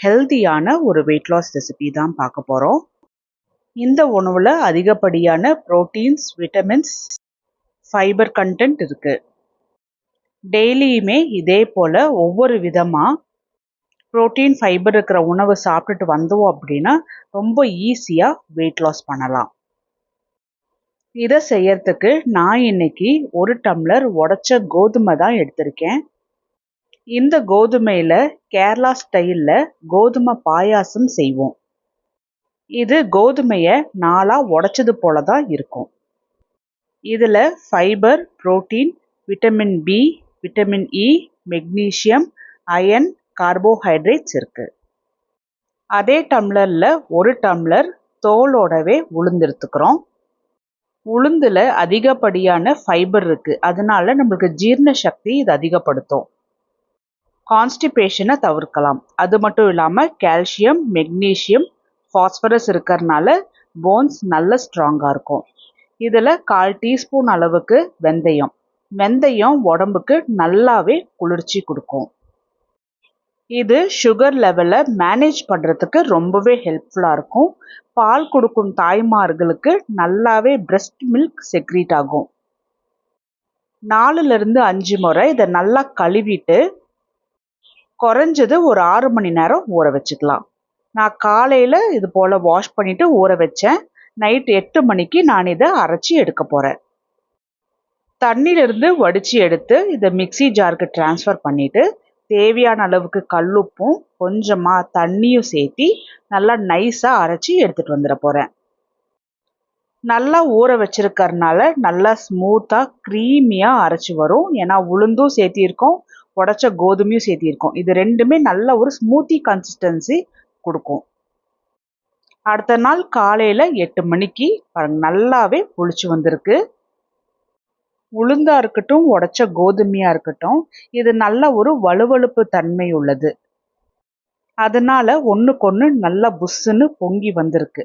ஹெல்தியான ஒரு weight loss recipe தான் பார்க்க போகிறோம். இந்த உணவில் அதிகப்படியான ப்ரோட்டீன்ஸ், விட்டமின்ஸ், ஃபைபர் கண்டென்ட் இருக்குது. டெய்லியுமே இதே போல் ஒவ்வொரு விதமாக ப்ரோட்டீன், ஃபைபர் இருக்கிற உணவு சாப்பிட்டுட்டு வந்தோம் அப்படின்னா ரொம்ப ஈஸியாக வெயிட் லாஸ் பண்ணலாம். இதை செய்யறதுக்கு நான் இன்னைக்கு 1 டம்ளர் உடைச்ச கோதுமை தான் எடுத்திருக்கேன். இந்த கோதுமையில் கேரளா ஸ்டைலில் கோதுமை பாயாசம் செய்வோம். இது கோதுமையை 4ஆக உடைச்சது போல தான் இருக்கும். இதில் fiber, protein, vitamin B, vitamin E, magnesium, iron, carbohydrates இருக்குது. அதே டம்ளரில் 1 டம்ளர் தோலோடவே உளுந்து எடுத்துக்கிறோம். உளுந்தில் அதிகப்படியான ஃபைபர் இருக்குது. அதனால நம்மளுக்கு ஜீரண சக்தி இது அதிகப்படுத்தும். கான்ஸ்டிபேஷனை தவிர்க்கலாம். அது மட்டும் இல்லாமல் கால்சியம், மெக்னீசியம், ஃபாஸ்பரஸ் இருக்கிறதுனால போன்ஸ் நல்ல ஸ்ட்ராங்காக இருக்கும். இதில் 1/4 டீஸ்பூன் அளவுக்கு வெந்தயம். வெந்தயம் உடம்புக்கு நல்லாவே குளிர்ச்சி கொடுக்கும். இது சுகர் லெவலை மேனேஜ் பண்ணுறதுக்கு ரொம்பவே ஹெல்ப்ஃபுல்லாக இருக்கும். பால் கொடுக்கும் தாய்மார்களுக்கு நல்லாவே பிரெஸ்ட் மில்க் செக்ரீட் ஆகும். 4லிருந்து 5 முறை இதை நல்லா கழுவிட்டு குறைஞ்சது ஒரு 6 மணி நேரம் ஊற வச்சுக்கலாம். நான் காலையில் இது போல் வாஷ் பண்ணிவிட்டு ஊற வச்சேன். நைட் 8 மணிக்கு நான் இதை அரைச்சி எடுக்க போகிறேன். தண்ணியிலிருந்து வடித்து எடுத்து இதை மிக்ஸி ஜாருக்கு ட்ரான்ஸ்ஃபர் பண்ணிவிட்டு தேவையான அளவுக்கு கல்லுப்பும் கொஞ்சமாக தண்ணியும் சேர்த்தி நல்லா நைஸாக அரைச்சி எடுத்துகிட்டு வந்துட போகிறேன். நல்லா ஊற வச்சிருக்கறனால நல்லா ஸ்மூத்தாக க்ரீமியாக அரைச்சி வரும். ஏன்னா உளுந்தும் சேர்த்திருக்கோம், உடைச்ச கோதுமையும் சேர்த்திருக்கோம். இது ரெண்டுமே நல்ல ஒரு ஸ்மூத்தி கன்சிஸ்டன்சி கொடுக்கும். அடுத்த நாள் காலையில் 8 மணிக்கு நல்லாவே புளிச்சு வந்திருக்கு. உளுந்தாக இருக்கட்டும், உடைச்ச கோதுமையாக இருக்கட்டும், இது நல்ல ஒரு வழுவழுப்பு தன்மை உள்ளது. அதனால ஒன்றுக்கொன்று நல்லா புஷ்ஷுன்னு பொங்கி வந்திருக்கு.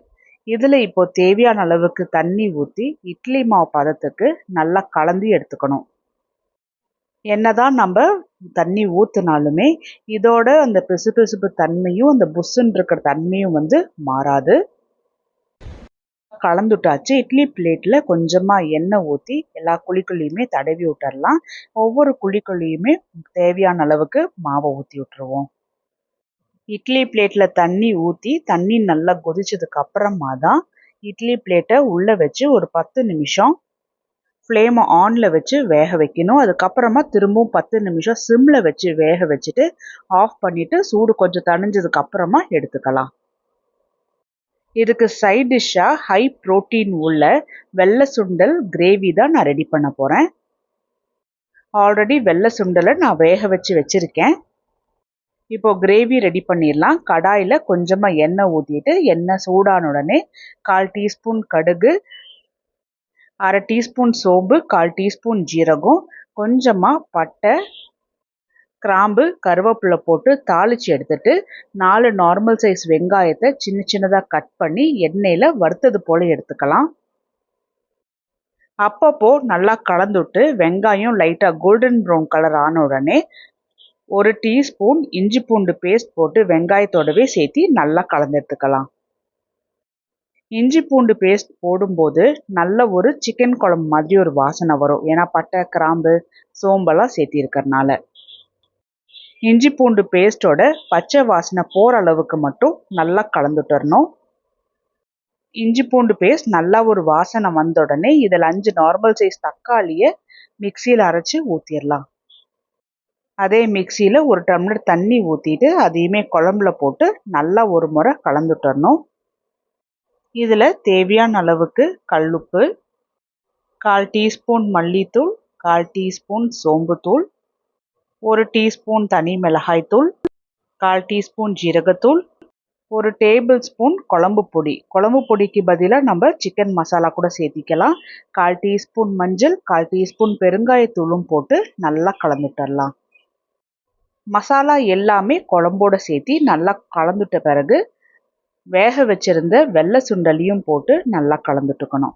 இதில் இப்போ தேவையான அளவுக்கு தண்ணி ஊற்றி இட்லி மாவு பதத்துக்கு நல்லா கலந்து எடுத்துக்கணும். என்னதான் நம்ம தண்ணி ஊற்றினாலுமே இதோட அந்த பிசுபிசுப்பு தன்மையும் அந்த புஷ்ஷுன்னு இருக்கிற தன்மையும் மாறாது. கலந்துட்டாச்சு. இட்லி பிளேட்டில் கொஞ்சமாக எண்ணெய் ஊற்றி எல்லா குழிக்குள்ளையுமே தடவி விட்டுடலாம். ஒவ்வொரு குழிக்குள்ளையுமே தேவையான அளவுக்கு மாவை ஊற்றி விட்டுருவோம். இட்லி பிளேட்டில் தண்ணி ஊற்றி தண்ணி நல்லா கொதிச்சதுக்கு அப்புறமா தான் இட்லி பிளேட்டை உள்ளே வச்சு ஒரு 10 நிமிஷம் ஃப்ளேமை ஆனில் வச்சு வேக வைக்கணும். அதுக்கப்புறமா திரும்பவும் 10 நிமிஷம் சிம்மில் வச்சு வேக வச்சுட்டு ஆஃப் பண்ணிவிட்டு சூடு கொஞ்சம் தணிஞ்சதுக்கு அப்புறமா எடுத்துக்கலாம். இதுக்கு சைட் டிஷ்ஷாக ஹை ப்ரோட்டீன் உள்ள வெள்ளை சுண்டல் கிரேவி தான் நான் ரெடி பண்ண போகிறேன். ஆல்ரெடி வெள்ளை சுண்டலை நான் வேக வச்சுருக்கேன். இப்போது கிரேவி ரெடி பண்ணிடலாம். கடாயில் கொஞ்சமாக எண்ணெய் ஊற்றிட்டு எண்ணெய் சூடான உடனே 1/4 டீஸ்பூன் கடுகு, 1/2 டீஸ்பூன் சோம்பு, 1/4 டீஸ்பூன் ஜீரகம், கொஞ்சமாக பட்டை, கிராம்பு, கருவேப்பிலை போட்டு தாளித்து எடுத்துட்டு 4 நார்மல் சைஸ் வெங்காயத்தை சின்ன சின்னதாக கட் பண்ணி எண்ணெயில் வறுத்தது போல் எடுத்துக்கலாம். அப்பப்போ நல்லா கலந்துட்டு வெங்காயம் லைட்டாக கோல்டன் ப்ரௌன் கலர் ஆன உடனே 1 டீஸ்பூன் இஞ்சி பூண்டு பேஸ்ட் போட்டு வெங்காயத்தோடவே சேர்த்து நல்லா கலந்து எடுத்துக்கலாம். இஞ்சி பூண்டு பேஸ்ட் போடும்போது நல்ல ஒரு சிக்கன் குழம்பு மாதிரி ஒரு வாசனை வரும். ஏன்னா பட்டை, கிராம்பு, சோம்பெல்லாம் சேர்த்திருக்கறனால. இஞ்சி பூண்டு பேஸ்ட்டோட பச்சை வாசனை போகிற அளவுக்கு மட்டும் நல்லா கலந்துட்டுறணும். இஞ்சி பூண்டு பேஸ்ட் நல்லா ஒரு வாசனை வந்த உடனே இதில் 5 நார்மல் சைஸ் தக்காளியை மிக்சியில் அரைச்சி ஊற்றிடலாம். அதே மிக்சியில் 1 டம்ளர் தண்ணி ஊற்றிட்டு அதையுமே குழம்புல போட்டு நல்லா ஒரு முறை கலந்துட்டுறணும். இதில் தேவையான அளவுக்கு கல்லுப்பு, 1/4 டீஸ்பூன் மல்லித்தூள், 1/4 டீஸ்பூன் சோம்புத்தூள், 1 டீஸ்பூன் தனி மிளகாய்த்தூள், 1/4 டீஸ்பூன் ஜீரகத்தூள், 1 டேபிள் ஸ்பூன் குழம்பு பொடி. குழம்பு பொடிக்கு பதிலாக நம்ம சிக்கன் மசாலா கூட சேர்த்திக்கலாம். 1/4 டீஸ்பூன் மஞ்சள், 1/4 டீஸ்பூன் பெருங்காயத்தூளும் போட்டு நல்லா கலந்துட்டுடலாம். மசாலா எல்லாமே குழம்போடு சேர்த்து நல்லா கலந்துட்ட பிறகு வேக வச்சிருந்த வெள்ளை சுண்டலையும் போட்டு நல்லா கலந்துட்டுக்கணும்.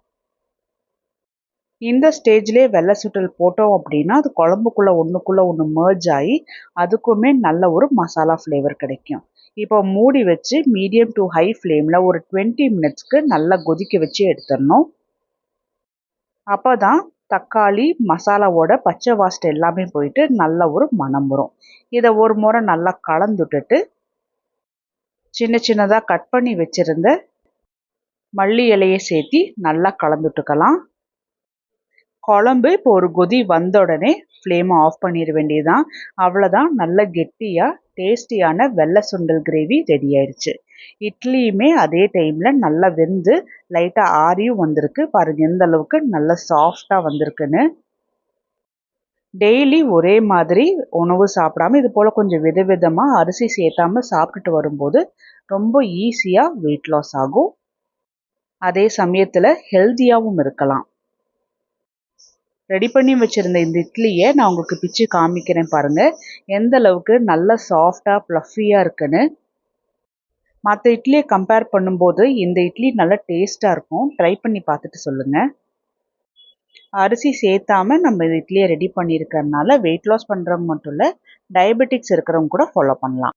இந்த ஸ்டேஜ்லேயே வெள்ளை சுண்டல் போட்டோம் அப்படின்னா அது குழம்புக்குள்ளே ஒன்றுக்குள்ளே ஒன்று மர்ஜ் ஆகி அதுக்குமே நல்ல ஒரு மசாலா ஃப்ளேவர் கிடைக்கும். இப்போ மூடி வச்சு மீடியம் டு ஹை ஃப்ளேமில் ஒரு 20 மினிட்ஸ்க்கு நல்லா கொதிக்க வச்சு எடுத்துடணும். அப்போ தான் தக்காளி மசாலாவோட பச்சை வாசனை எல்லாமே போயிட்டு நல்ல ஒரு மணம் வரும். இதை ஒரு முறை நல்லா கலந்துட்டுட்டு சின்ன சின்னதாக கட் பண்ணி வச்சுருந்த மல்லி இலையை சேர்த்தி நல்லா கலந்துட்டுக்கலாம். குழம்பு இப்போ ஒரு கொதி வந்த உடனே ஃப்ளேமை ஆஃப் பண்ணிட வேண்டியதுதான். அவ்வளோதான், நல்ல கெட்டியாக டேஸ்டியான வெள்ளை சுண்டல் கிரேவி ரெடி ஆயிடுச்சு. இட்லியுமே அதே டைமில் நல்லா வெந்து லைட்டாக ஆறியும் வந்திருக்கு. பாருங்கள் எந்த அளவுக்கு நல்லா சாஃப்டாக வந்திருக்குன்னு. டெய்லி ஒரே மாதிரி உணவு சாப்பிடாம இது போல் கொஞ்சம் விதவிதமாக அரிசி சேர்த்தாம சாப்பிட்டுட்டு வரும்போது ரொம்ப ஈஸியாக வெயிட் லாஸ் ஆகும். அதே சமயத்தில் ஹெல்த்தியாகவும் இருக்கலாம். ரெடி பண்ணி வச்சுருந்த இந்த இட்லியை நான் உங்களுக்கு பிச்சு காமிக்கிறேன் பாருங்கள், எந்த அளவுக்கு நல்லா சாஃப்டாக ப்ளஃபியாக இருக்குன்னு. மற்ற இட்லியை கம்பேர் பண்ணும்போது இந்த இட்லி நல்லா டேஸ்ட்டாக இருக்கும். ட்ரை பண்ணி பார்த்துட்டு சொல்லுங்கள். அரிசி சேர்த்தாமல் நம்ம இந்த இட்லியை ரெடி பண்ணியிருக்கறனால வெயிட் லாஸ் பண்ணுறவங்க மட்டும் இல்லை, டயபெட்டிக்ஸ் இருக்கிறவங்க கூட ஃபாலோ பண்ணலாம்.